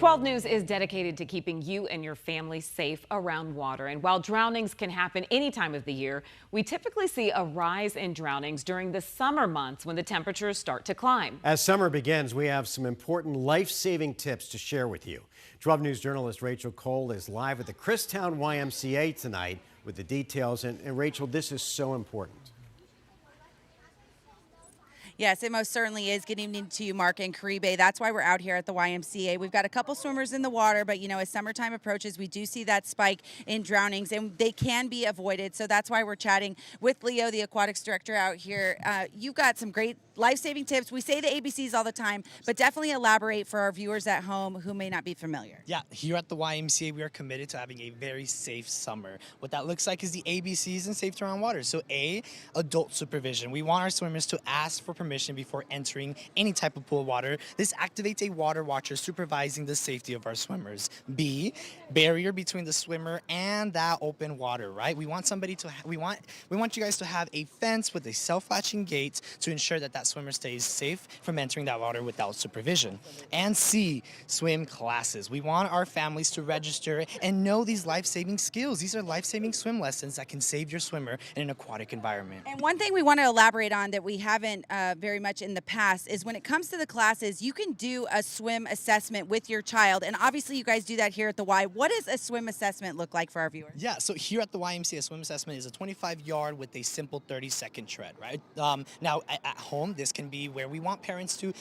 12 News is dedicated to keeping you and your family safe around water. And while drownings can happen any time of the year, we typically see a rise in drownings during the summer months when the temperatures start to climb. As summer begins, we have some important life-saving tips to share with you. 12 News journalist Rachel Cole is live at the Christown YMCA tonight with the details. And Rachel, this is so important. Yes, it most certainly is. Good evening to you, Mark and Caribe. That's why we're out here at the YMCA. We've got a couple swimmers in the water, but, you know, as summertime approaches, we do see that spike in drownings, and they can be avoided. So that's why we're chatting with Leo, the aquatics director out here. You've got some great life-saving tips. We say the ABCs all the time, but definitely elaborate for our viewers at home who may not be familiar. Yeah, here at the YMCA, we are committed to having a very safe summer. What that looks like is the ABCs and safety around water. So A, adult supervision. We want our swimmers to ask for permission before entering any type of pool water. This activates a water watcher supervising the safety of our swimmers. B, barrier between the swimmer and that open water, right? We want somebody to, we want you guys to have a fence with a self-latching gate to ensure that that swimmer stays safe from entering that water without supervision. And C, swim classes. We want our families to register and know these life-saving skills. These are life-saving swim lessons that can save your swimmer in an aquatic environment. And one thing we want to elaborate on that we haven't very much in the past is when it comes to the classes, you can do a swim assessment with your child. And obviously you guys do that here at the Y. What does a swim assessment look like for our viewers? Yeah, so here at the YMCA, a swim assessment is a 25-yard with a simple 30-second tread, right? Now, at home, this can be where we want parents to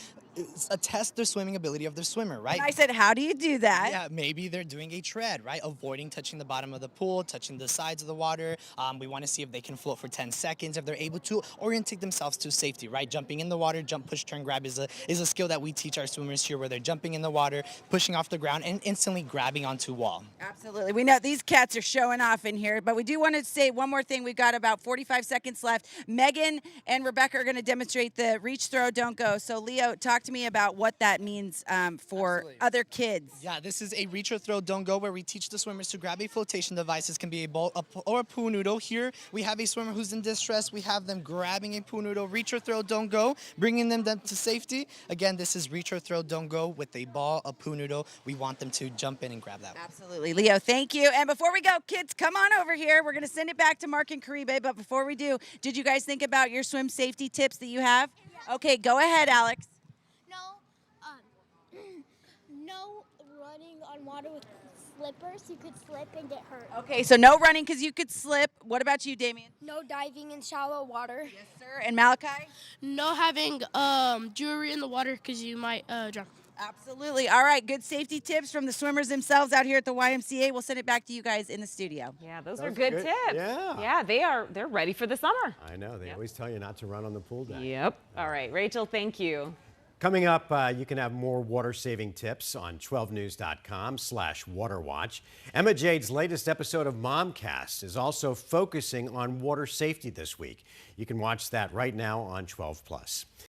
attest the swimming ability of their swimmer, right? And I said, how do you do that? Yeah, maybe they're doing a tread, right? Avoiding touching the bottom of the pool, touching the sides of the water. We want to see if they can float for 10 seconds, if they're able to orientate themselves to safety, right? Jumping in the water, jump, push, turn, grab is a skill that we teach our swimmers here, where they're jumping in the water, pushing off the ground, and instantly grabbing onto wall. Absolutely. We know these cats are showing off in here, but we do want to say one more thing. We've got about 45 seconds left. Megan and Rebecca are going to demonstrate the reach, throw, don't go. So, Leo, talk to me about what that means for other kids. Yeah, this is a reach or throw, don't go, where we teach the swimmers to grab a flotation device. This can be a ball or a pool noodle. Here, we have a swimmer who's in distress. We have them grabbing a pool noodle, reach or throw, don't go, bringing them to safety. Again, this is reach or throw, don't go with a ball, a pool noodle. We want them to jump in and grab that one. Absolutely. Leo, thank you. And before we go, kids, come on over here. We're going to send it back to Mark and Caribe. But before we do, did you guys think about your swim safety tips that you have? Yeah. Okay, go ahead, Alex. No running on water with slippers. You could slip and get hurt. Okay, so no running because you could slip. What about you, Damien? No diving in shallow water. Yes, sir. And Malachi? No having jewelry in the water because you might drown. Absolutely. All right, good safety tips from the swimmers themselves out here at the YMCA. We'll send it back to you guys in the studio. Yeah, those are good tips. Yeah. Yeah, they're ready for the summer. I know. They always tell you not to run on the pool deck. Yep. All right, Rachel, thank you. Coming up, you can have more water-saving tips on 12news.com/waterwatch. Emma Jade's latest episode of Momcast is also focusing on water safety this week. You can watch that right now on 12+.